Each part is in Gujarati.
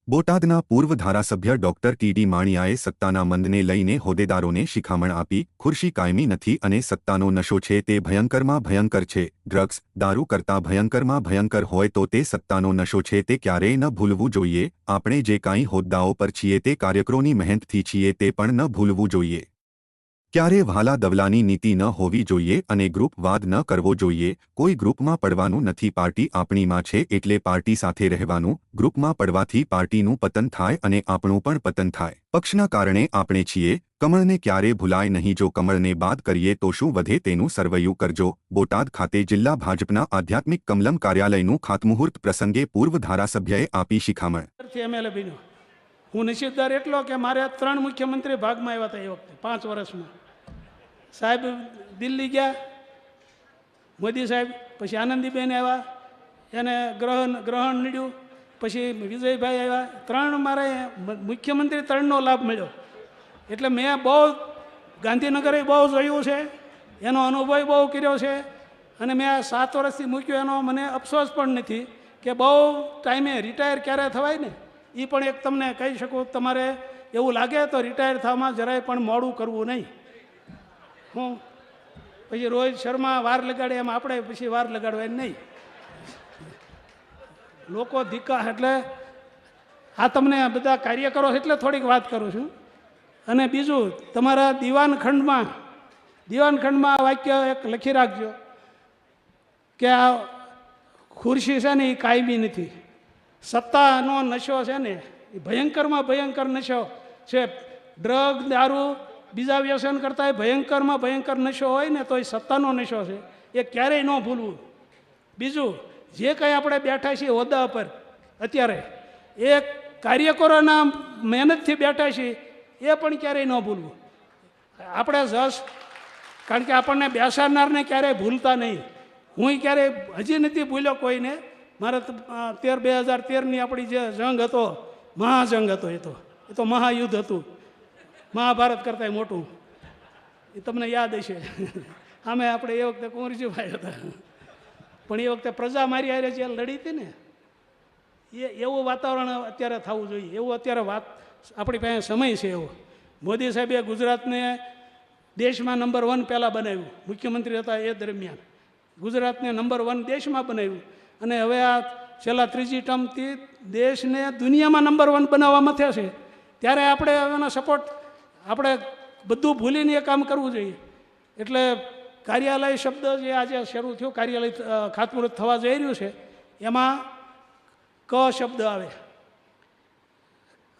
બોટાદના પૂર્વ ધારાસભ્ય ડોક્ટર ટી.ડી. માણિયાએ સત્તાના મંદને લઈને હોદ્દેદારોને શિખામણ આપી. ખુરશી કાયમી નથી અને સત્તાનો નશો છે તે ભયંકરમાં ભયંકર છે. ડ્રગ્સ, દારૂ કરતાં ભયંકરમાં ભયંકર હોય તો તે સત્તાનો નશો છે તે ક્યારેય ન ભૂલવું જોઈએ. આપણે જે કાંઈ હોદ્દાઓ પર છીએ તે કાર્યકરોની મહેનતથી છીએ તે પણ ન ભૂલવું જોઈએ. ક્યારે વહાલા દવલાની નીતિ ન હોવી જોઈએ અને ગ્રુપવાદ ન કરવો જોઈએ. કોઈ ગ્રુપમાં પડવાનું નથી. પાર્ટી આપણીમાં છે એટલે પાર્ટી સાથે રહેવાનું. ગ્રુપમાં પડવાથી પાર્ટીનું પતન થાય અને આપણું પણ પતન થાય. પક્ષના કારણે આપણે છીએ. કમળને ક્યારે ભૂલાય નહીં. જો કમળને બાદ કરીએ તો શું વધે તેનું સરવૈયું કરજો. બોટાદ ખાતે જિલ્લા ભાજપના આધ્યાત્મિક કમલમ કાર્યાલયનું ખાતમુહૂર્ત પ્રસંગે પૂર્વ ધારાસભ્યએ આપી શિખામણ. હું નસીબદાર એટલો કે મારે 3 મુખ્યમંત્રી ભાગમાં આવ્યા હતા એ વખતે 5 વર્ષમાં. સાહેબ દિલ્હી ગયા, મોદી સાહેબ, પછી આનંદીબેન આવ્યા, એને ગ્રહણ નીડ્યું, પછી વિજયભાઈ આવ્યા. 3 મારે મુખ્યમંત્રી 3નો લાભ મળ્યો. એટલે મેં બહુ ગાંધીનગરે બહુ જોયું છે, એનો અનુભવ બહુ કર્યો છે અને મેં 7 વર્ષથી મૂક્યો એનો મને અફસોસ પણ નથી કે બહુ ટાઈમે રિટાયર ક્યારે થવાય ને એ પણ એક તમને કહી શકું. તમારે એવું લાગે તો રિટાયર થવામાં જરાય પણ મોડું કરવું નહીં. હું પછી રોહિત શર્મા વાર લગાડે એમ આપણે પછી વાર લગાડવાની નહીં. લોકો ધીકા એટલે આ તમને બધા કાર્યકરો એટલે થોડીક વાત કરું છું. અને બીજું તમારા દીવાનખંડમાં આ વાક્ય એક લખી રાખજો કે આ ખુરશી છે ને એ કાયમી નથી. સત્તાનો નશો છે ને એ ભયંકરમાં ભયંકર નશો છે. ડ્રગ, દારૂ, બીજા વ્યસન કરતાં ભયંકરમાં ભયંકર નશો હોય ને તો એ સત્તાનો નશો છે. એ ક્યારેય ન ભૂલવું. બીજું જે કંઈ આપણે બેઠા છીએ હોદ્દા પર અત્યારે એ કાર્યકરોના મહેનતથી બેઠા છીએ એ પણ ક્યારેય ન ભૂલવું. આપણે જશ કારણ કે આપણને બેસાડનારને ક્યારેય ભૂલતા નહીં. હું ક્યારેય હજી નથી ભૂલ્યો કોઈને. મારે 2013ની આપણી જે જંગ હતો, મહાજંગ હતો, એ તો મહાયુદ્ધ હતું, મહાભારત કરતાં મોટું. એ તમને યાદ હશે. આમે આપણે એ વખતે કુંવરજીભાઈ હતા પણ એ વખતે પ્રજા મારી હારે જે લડી હતી ને એવું વાતાવરણ અત્યારે થવું જોઈએ. એવું અત્યારે વાત આપણી પાસે સમય છે એવો. મોદી સાહેબે ગુજરાતને દેશમાં નંબર 1 પહેલાં બનાવ્યું. મુખ્યમંત્રી હતા એ દરમિયાન ગુજરાતને નંબર 1 દેશમાં બનાવ્યું અને હવે આ છેલ્લા 3જી ટર્મથી દેશને દુનિયામાં નંબર 1 બનાવવામાં થયા છે. ત્યારે આપણે એનો સપોર્ટ આપણે બધું ભૂલીને એ કામ કરવું જોઈએ. એટલે કાર્યાલય શબ્દ જે આજે શરૂ થયો, કાર્યાલય ખાતમુહૂર્ત થવા જઈ રહ્યું છે, એમાં ક શબ્દ આવે.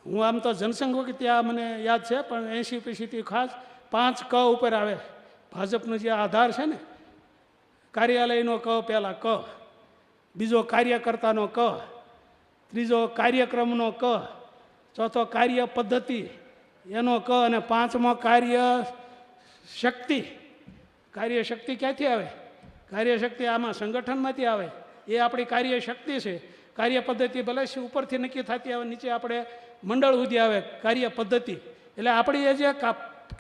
હું આમ તો જનસંઘ વખતે ત્યાં મને યાદ છે પણ 80 પછીથી ખાસ 5 ક ઉપર આવે. ભાજપનો જે આધાર છે ને, કાર્યાલયનો ક પહેલાં ક, બીજો કાર્યકર્તાનો ક, ત્રીજો કાર્યક્રમનો ક, ચોથો કાર્ય પદ્ધતિ એનો ક અને 5મો કાર્ય શક્તિ. કાર્ય શક્તિ ક્યાંથી આવે? કાર્ય શક્તિ આમાં સંગઠનમાંથી આવે. એ આપણી કાર્ય શક્તિ છે. કાર્ય પદ્ધતિ ભલે ઉપરથી નક્કી થતી આવે, નીચે આપણે મંડળ સુધી આવે કાર્ય પદ્ધતિ. એટલે આપણી એ જે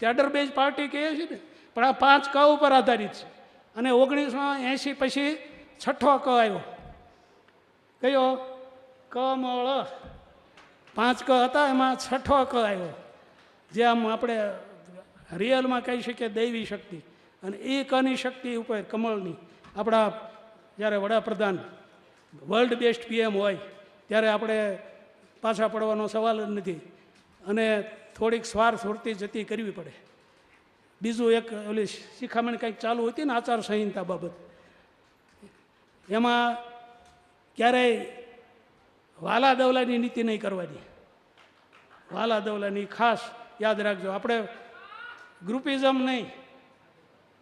કેડર બેઝ પાર્ટી કહીએ છીએ ને, પણ આ 5 ક ઉપર આધારિત છે. અને 1980 પછી 6ઠો ક આવ્યો. કયો? કમળ. 5 ક હતા એમાં 6ઠો ક આવ્યો, જે આમ આપણે રિયલમાં કહી શકીએ દૈવી શક્તિ. અને એ કની શક્તિ ઉપર કમળની આપણા જ્યારે વડાપ્રધાન વર્લ્ડ બેસ્ટ PM હોય ત્યારે આપણે પાછા પડવાનો સવાલ જ નથી. અને થોડીક સ્વાર્થ વૃત્તિ જતી કરવી પડે. બીજું એક ઓલી શિખામણ કંઈક ચાલુ હતી ને આચાર સંહિતા બાબત, એમાં ક્યારેય વાલા દવલાની નીતિ નહીં કરવાની. વાલા દવલાની ખાસ યાદ રાખજો. આપણે ગ્રુપિઝમ નહીં,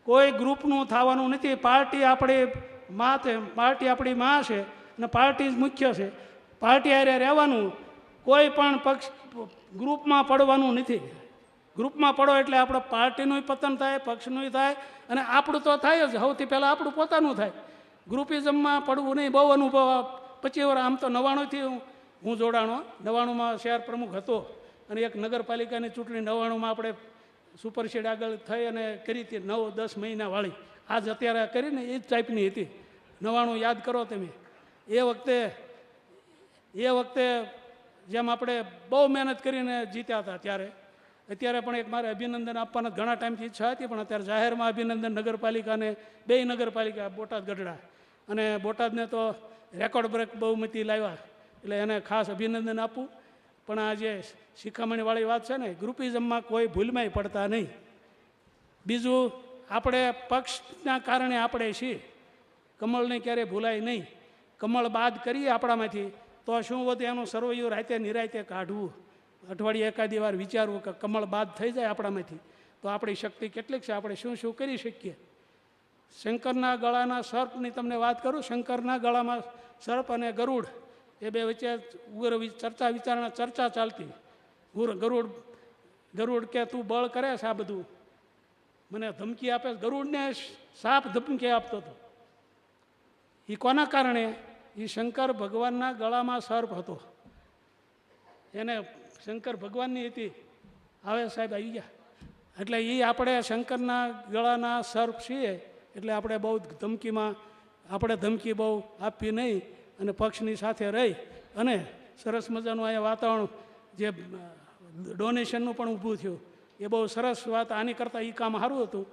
કોઈ ગ્રુપનું થવાનું નથી. પાર્ટી આપણી માં છે, પાર્ટી આપણી માં છે અને પાર્ટી જ મુખ્ય છે. પાર્ટી હારે રહેવાનું. કોઈ પણ પક્ષ ગ્રુપમાં પડવાનું નથી. ગ્રુપમાં પડો એટલે આપણે પાર્ટીનું પતન થાય, પક્ષનું થાય અને આપણું તો થાય જ. સૌથી પહેલાં આપણું પોતાનું થાય. ગ્રુપિઝમમાં પડવું નહીં. બહુ અનુભવ 25 વર્ષ. આમ તો 99થી હું જોડાણો. 99માં શહેર પ્રમુખ હતો અને એક નગરપાલિકાની ચૂંટણી 99માં આપણે સુપરસીડ આગળ થઈ અને કરી હતી 9-10 મહિનાવાળી. આજ અત્યારે કરીને એ જ ટાઈપની હતી. 99 યાદ કરો તમે. એ વખતે જેમ આપણે બહુ મહેનત કરીને જીત્યા હતા ત્યારે અત્યારે પણ એક મારે અભિનંદન આપવાના ઘણા ટાઈમથી ઈચ્છા હતી, પણ અત્યારે જાહેરમાં અભિનંદન નગરપાલિકાને, બે નગરપાલિકા બોટાદ ગઢડા અને બોટાદને તો રેકોર્ડ બ્રેક બહુમતી લાવ્યા, એટલે એને ખાસ અભિનંદન આપું. પણ આ જે શિખામણીવાળી વાત છે ને, ગ્રુપિઝમમાં કોઈ ભૂલમાંય પડતા નહીં. બીજું, આપણે પક્ષના કારણે આપણે છીએ, કમળને ક્યારેય ભૂલાય નહીં. કમળ બાદ કરીએ આપણામાંથી તો શું વધે, એનું સર્વૈયું રાતે નિરાતે કાઢવું, અઠવાડિયે એકાદી વાર વિચારવું કે કમળ બાદ થઈ જાય આપણામાંથી તો આપણી શક્તિ કેટલીક છે, આપણે શું શું કરી શકીએ. શંકરના ગળાના સર્પની તમને વાત કરું. શંકરના ગળામાં સર્પ અને ગરુડ એ બે વચ્ચે ઉગ્ર ચર્ચા ચાલતી. ગરુડ કે તું બળ કરે છે, આ બધું મને ધમકી આપે. ગરુડને સાપ ધમકી આપતો હતો. એ કોના કારણે? એ શંકર ભગવાનના ગળામાં સર્પ હતો, એને શંકર ભગવાનની હતી. આવે સાહેબ આવી ગયા. એટલે એ આપણે શંકરના ગળાના સર્પ છીએ, એટલે આપણે બહુ ધમકી બહુ આપવી નહીં અને પક્ષની સાથે રહી અને સરસ મજાનું અહીંયા વાતાવરણ જે ડોનેશનનું પણ ઊભું થયું એ બહુ સરસ વાત. આની કરતાં એ કામ સારું હતું.